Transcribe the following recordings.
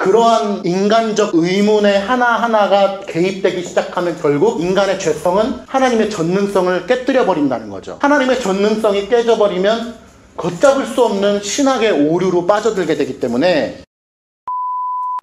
그러한 인간적 의문의 하나하나가 개입되기 시작하면 결국 인간의 죄성은 하나님의 전능성을 깨뜨려 버린다는 거죠. 하나님의 전능성이 깨져버리면 걷잡을 수 없는 신학의 오류로 빠져들게 되기 때문에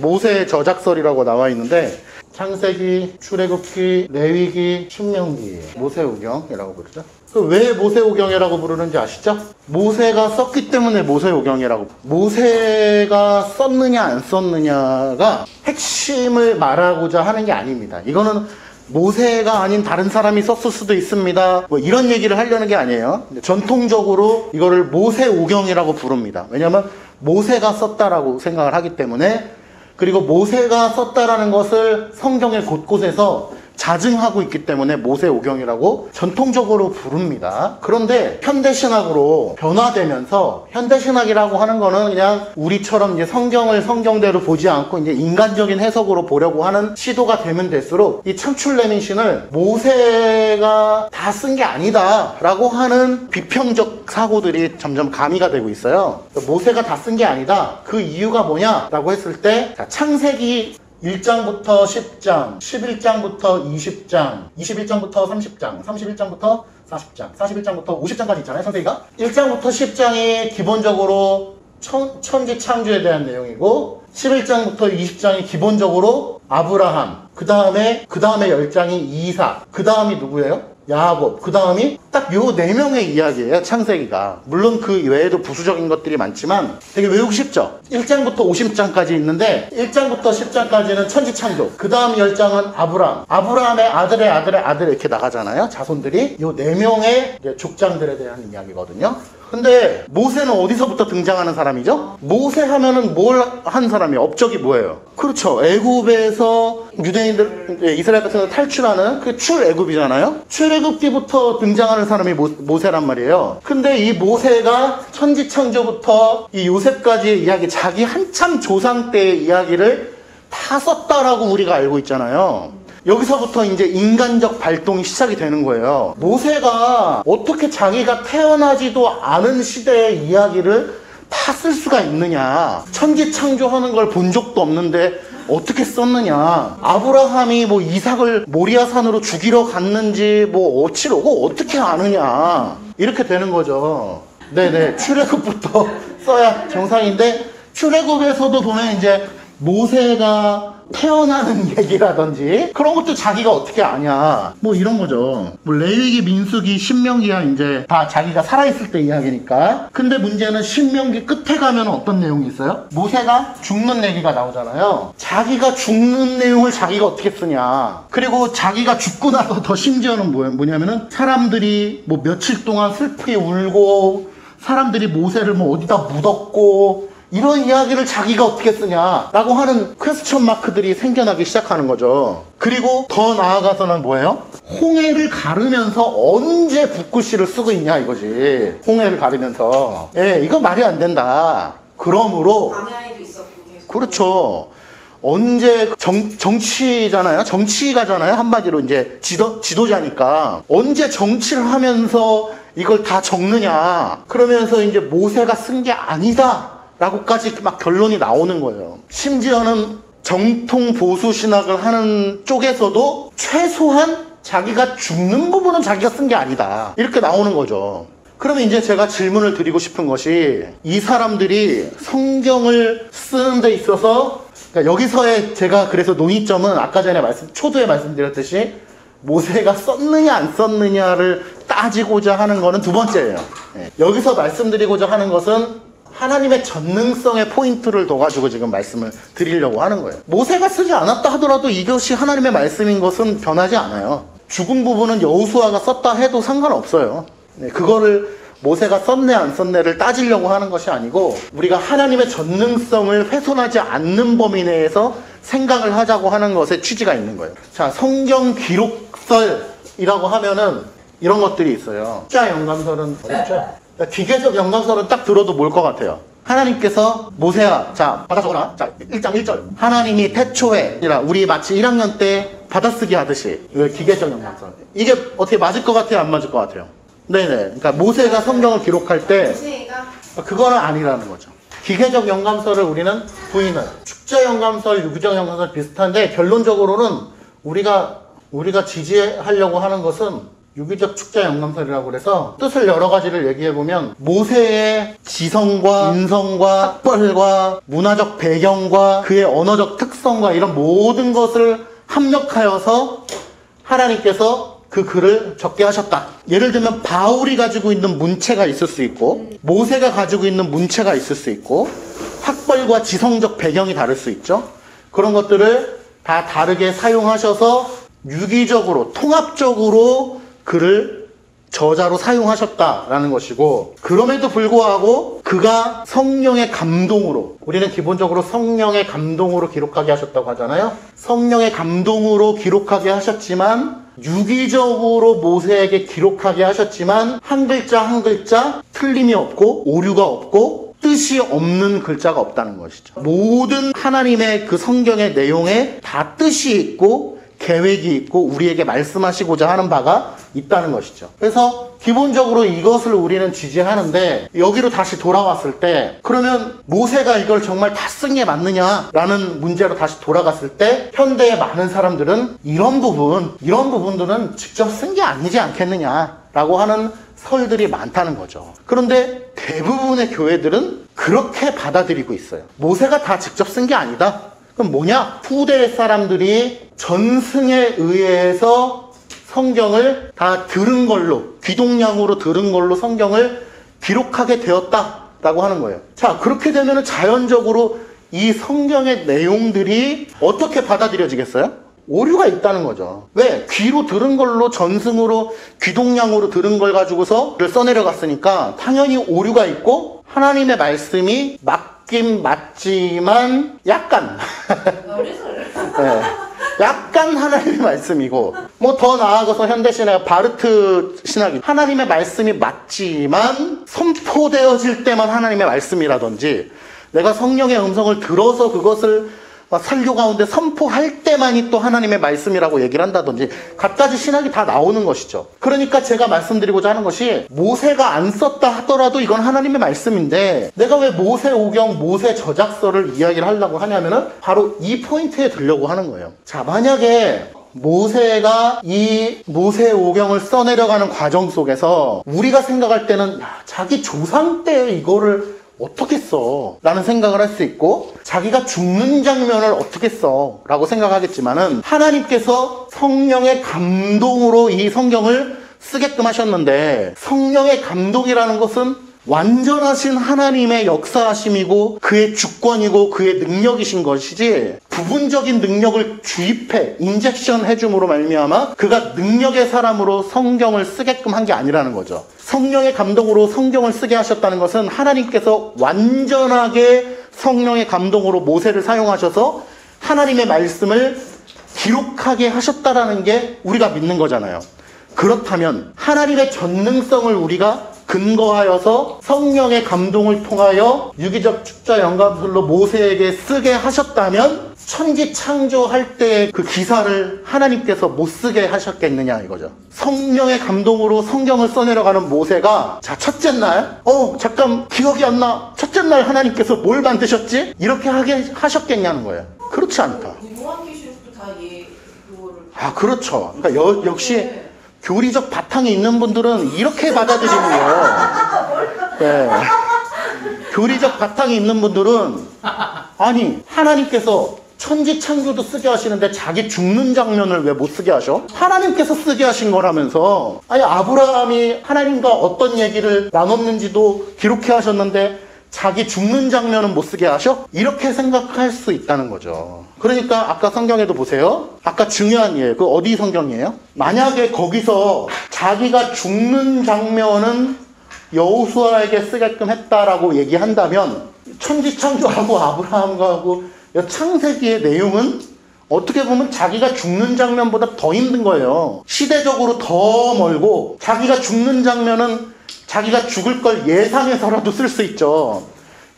모세의 저작설이라고 나와 있는데 창세기, 출애굽기, 레위기, 신명기, 모세오경이라고 부르죠. 왜 모세오경이라고 부르는지 아시죠? 모세가 썼기 때문에 모세오경이라고. 모세가 썼느냐 안 썼느냐가 핵심을 말하고자 하는 게 아닙니다. 이거는 모세가 아닌 다른 사람이 썼을 수도 있습니다. 뭐 이런 얘기를 하려는 게 아니에요. 전통적으로 이거를 모세오경이라고 부릅니다. 왜냐하면 모세가 썼다라고 생각을 하기 때문에. 그리고 모세가 썼다라는 것을 성경의 곳곳에서 자증하고 있기 때문에 모세오경이라고 전통적으로 부릅니다. 그런데 현대신학으로 변화되면서 현대신학이라고 하는 거는 그냥 우리처럼 이제 성경을 성경대로 보지 않고 이제 인간적인 해석으로 보려고 하는 시도가 되면 될수록 이 창출레민신을 모세가 다 쓴 게 아니다라고 하는 비평적 사고들이 점점 가미가 되고 있어요. 모세가 다 쓴 게 아니다. 그 이유가 뭐냐라고 했을 때 창세기 1장부터 10장, 11장부터 20장, 21장부터 30장, 31장부터 40장, 41장부터 50장까지 있잖아요, 창세기가. 1장부터 10장이 기본적으로 천지 창조에 대한 내용이고 11장부터 20장이 기본적으로 아브라함, 그 다음에 10장이 이삭, 그 다음이 누구예요? 야곱, 그 다음이 딱 요 4명의 이야기예요, 창세기가. 물론 그 외에도 부수적인 것들이 많지만 되게 외우기 쉽죠? 1장부터 50장까지 있는데 1장부터 10장까지는 천지창조, 그 다음 10장은 아브라함의 아들의 아들 이렇게 나가잖아요, 자손들이. 요 4명의 족장들에 대한 이야기거든요. 근데 모세는 어디서부터 등장하는 사람이죠? 모세 하면은 뭘 한 사람이에요? 업적이 뭐예요? 그렇죠. 애굽에서 유대인들, 이스라엘 같은 데 탈출하는 그 출애굽이잖아요. 출애굽기부터 등장하는 사람이 모세란 말이에요. 근데 이 모세가 천지창조부터 이 요셉까지의 이야기, 자기 한참 조상 때의 이야기를 다 썼다라고 우리가 알고 있잖아요. 여기서부터 이제 인간적 발동이 시작이 되는 거예요. 모세가 어떻게 자기가 태어나지도 않은 시대의 이야기를 다 쓸 수가 있느냐. 천지창조하는 걸 본 적도 없는데 어떻게 썼느냐. 아브라함이 뭐 이삭을 모리아산으로 죽이러 갔는지 뭐 어찌로고 어떻게 아느냐. 이렇게 되는 거죠. 네네. 출애굽부터 써야 정상인데 출애굽에서도 보면 이제 모세가 태어나는 얘기라든지 그런 것도 자기가 어떻게 아냐 뭐 이런 거죠. 뭐 레위기, 민수기, 신명기가 이제 다 자기가 살아있을 때 이야기니까. 근데 문제는 신명기 끝에 가면 어떤 내용이 있어요? 모세가 죽는 얘기가 나오잖아요. 자기가 죽는 내용을 자기가 어떻게 쓰냐. 그리고 자기가 죽고 나서 더 심지어는 뭐냐면은 사람들이 뭐 며칠 동안 슬프게 울고 사람들이 모세를 뭐 어디다 묻었고 이런 이야기를 자기가 어떻게 쓰냐라고 하는 퀘스천 마크들이 생겨나기 시작하는 거죠. 그리고 더 나아가서는 뭐예요? 홍해를 가르면서 언제 붓글씨를 쓰고 있냐 이거지. 홍해를 가르면서. 예, 이거 말이 안 된다. 그러므로 광야에도 있었고 계속. 그렇죠. 언제 정치잖아요. 정치가잖아요. 한마디로 이제 지도자니까 언제 정치를 하면서 이걸 다 적느냐. 그러면서 이제 모세가 쓴 게 아니다 라고까지 막 결론이 나오는 거예요. 심지어는 정통 보수 신학을 하는 쪽에서도 최소한 자기가 죽는 부분은 자기가 쓴 게 아니다 이렇게 나오는 거죠. 그러면 이제 제가 질문을 드리고 싶은 것이 이 사람들이 성경을 쓰는 데 있어서 그러니까 여기서의 제가 그래서 논의점은 아까 전에 초두에 말씀드렸듯이 모세가 썼느냐 안 썼느냐를 따지고자 하는 거는 두 번째예요. 여기서 말씀드리고자 하는 것은 하나님의 전능성의 포인트를 둬가지고 지금 말씀을 드리려고 하는 거예요. 모세가 쓰지 않았다 하더라도 이것이 하나님의 말씀인 것은 변하지 않아요. 죽은 부분은 여호수아가 썼다 해도 상관없어요. 그거를 모세가 썼네 안 썼네를 따지려고 하는 것이 아니고 우리가 하나님의 전능성을 훼손하지 않는 범위 내에서 생각을 하자고 하는 것에 취지가 있는 거예요. 자, 성경 기록설이라고 하면은 이런 것들이 있어요. 숫자 영감설은 어렵죠? 기계적 영감설은 딱 들어도 뭘 것 같아요? 하나님께서 모세야, 자, 받아 적어라. 자, 1장 1절. 하나님이 태초에, 우리 마치 1학년 때 받아쓰기 하듯이. 이거 기계적 영감설. 이게 어떻게 맞을 것 같아요? 안 맞을 것 같아요? 네네. 그러니까 모세가 성경을 기록할 때, 그거는 아니라는 거죠. 기계적 영감설을 우리는 부인을. 축자 영감설, 유기적 영감설 비슷한데 결론적으로는 우리가 지지하려고 하는 것은 유기적 축자 영감설이라고 그래서 뜻을 여러 가지를 얘기해보면 모세의 지성과 인성과 학벌과 문화적 배경과 그의 언어적 특성과 이런 모든 것을 합력하여서 하나님께서 그 글을 적게 하셨다. 예를 들면 바울이 가지고 있는 문체가 있을 수 있고 모세가 가지고 있는 문체가 있을 수 있고 학벌과 지성적 배경이 다를 수 있죠. 그런 것들을 다 다르게 사용하셔서 유기적으로 통합적으로 글을 저자로 사용하셨다라는 것이고, 그럼에도 불구하고 그가 성령의 감동으로, 우리는 기본적으로 성령의 감동으로 기록하게 하셨다고 하잖아요. 성령의 감동으로 기록하게 하셨지만 유기적으로 모세에게 기록하게 하셨지만 한 글자 한 글자 틀림이 없고 오류가 없고 뜻이 없는 글자가 없다는 것이죠. 모든 하나님의 그 성경의 내용에 다 뜻이 있고 계획이 있고 우리에게 말씀하시고자 하는 바가 있다는 것이죠. 그래서 기본적으로 이것을 우리는 지지하는데, 여기로 다시 돌아왔을 때 그러면 모세가 이걸 정말 다 쓴 게 맞느냐라는 문제로 다시 돌아갔을 때 현대의 많은 사람들은 이런 부분들은 직접 쓴 게 아니지 않겠느냐라고 하는 설들이 많다는 거죠. 그런데 대부분의 교회들은 그렇게 받아들이고 있어요. 모세가 다 직접 쓴 게 아니다. 그럼 뭐냐? 후대 사람들이 전승에 의해서 성경을 다 들은 걸로, 귀동량으로 들은 걸로 성경을 기록하게 되었다라고 하는 거예요. 자, 그렇게 되면 자연적으로 이 성경의 내용들이 어떻게 받아들여지겠어요? 오류가 있다는 거죠. 왜? 귀로 들은 걸로, 전승으로, 귀동량으로 들은 걸 가지고서 써내려 갔으니까 당연히 오류가 있고 하나님의 말씀이 맞긴 맞지만 약간 네, 약간 하나님의 말씀이고, 뭐 더 나아가서 현대신학, 바르트 신학이 하나님의 말씀이 맞지만 선포되어질 때만 하나님의 말씀이라든지, 내가 성령의 음성을 들어서 그것을 설교 가운데 선포할 때만이 또 하나님의 말씀이라고 얘기를 한다든지 갖가지 신학이 다 나오는 것이죠. 그러니까 제가 말씀드리고자 하는 것이, 모세가 안 썼다 하더라도 이건 하나님의 말씀인데 내가 왜 모세오경, 모세 저작서를 이야기를 하려고 하냐면은 바로 이 포인트에 들려고 하는 거예요. 자, 만약에 모세가 이 모세오경을 써내려가는 과정 속에서 우리가 생각할 때는 자기 조상 때 이거를 어떻게 써? 라는 생각을 할 수 있고, 자기가 죽는 장면을 어떻게 써? 라고 생각하겠지만은, 하나님께서 성령의 감동으로 이 성경을 쓰게끔 하셨는데, 성령의 감동이라는 것은 완전하신 하나님의 역사하심이고 그의 주권이고 그의 능력이신 것이지, 부분적인 능력을 주입해 인젝션 해줌으로 말미암아 그가 능력의 사람으로 성경을 쓰게끔 한 게 아니라는 거죠. 성령의 감동으로 성경을 쓰게 하셨다는 것은 하나님께서 완전하게 성령의 감동으로 모세를 사용하셔서 하나님의 말씀을 기록하게 하셨다라는 게 우리가 믿는 거잖아요. 그렇다면 하나님의 전능성을 우리가 근거하여서 성령의 감동을 통하여 유기적 축자 영감설로 모세에게 쓰게 하셨다면 천지 창조할 때의 그 기사를 하나님께서 못 쓰게 하셨겠느냐 이거죠. 성령의 감동으로 성경을 써내려가는 모세가, 자, 첫째 날, 잠깐 기억이 안 나. 첫째 날 하나님께서 뭘 만드셨지? 이렇게 하게 하셨겠냐는 거예요. 그렇지 않다. 그렇죠. 그러니까 역시 교리적 바탕이 있는 분들은 이렇게 받아들이는 거예요. 네. 교리적 바탕이 있는 분들은, 아니, 하나님께서 천지 창조도 쓰게 하시는데 자기 죽는 장면을 왜 못 쓰게 하셔? 하나님께서 쓰게 하신 거라면서. 아니, 아브라함이 하나님과 어떤 얘기를 나눴는지도 기록해 하셨는데 자기 죽는 장면은 못 쓰게 하셔? 이렇게 생각할 수 있다는 거죠. 그러니까 아까 성경에도 보세요. 아까 중요한 예, 그 어디 성경이에요? 만약에 거기서 자기가 죽는 장면은 여호수아에게 쓰게끔 했다라고 얘기한다면, 천지창조하고 아브라함과 하고 창세기의 내용은 어떻게 보면 자기가 죽는 장면보다 더 힘든 거예요. 시대적으로 더 멀고, 자기가 죽는 장면은 자기가 죽을 걸 예상해서라도 쓸 수 있죠.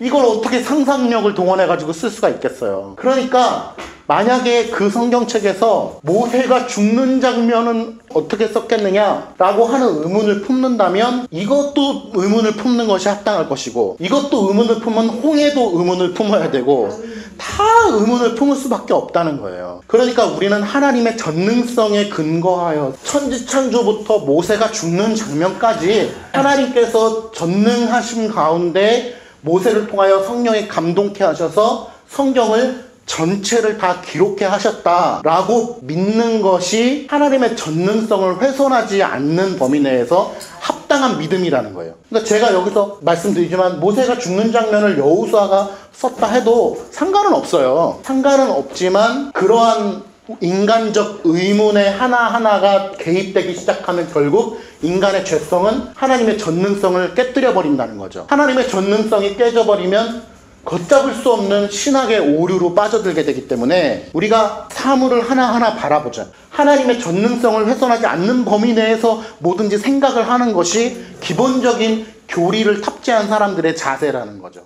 이걸 어떻게 상상력을 동원해가지고 쓸 수가 있겠어요. 그러니까 만약에 그 성경책에서 모세가 죽는 장면은 어떻게 썼겠느냐라고 하는 의문을 품는다면 이것도 의문을 품는 것이 합당할 것이고, 이것도 의문을 품으면 홍해도 의문을 품어야 되고, 다 의문을 품을 수밖에 없다는 거예요. 그러니까 우리는 하나님의 전능성에 근거하여 천지창조부터 모세가 죽는 장면까지 하나님께서 전능하심 가운데 모세를 통하여 성령에 감동케 하셔서 성경을 전체를 다 기록해 하셨다라고 믿는 것이 하나님의 전능성을 훼손하지 않는 범위 내에서 합당한 믿음이라는 거예요. 그러니까 제가 여기서 말씀드리지만 모세가 죽는 장면을 여호수아가 썼다 해도 상관은 없어요. 상관은 없지만 그러한 인간적 의문의 하나하나가 개입되기 시작하면 결국 인간의 죄성은 하나님의 전능성을 깨뜨려 버린다는 거죠. 하나님의 전능성이 깨져버리면 걷잡을 수 없는 신학의 오류로 빠져들게 되기 때문에 우리가 사물을 하나하나 바라보자. 하나님의 전능성을 훼손하지 않는 범위 내에서 뭐든지 생각을 하는 것이 기본적인 교리를 탑재한 사람들의 자세라는 거죠.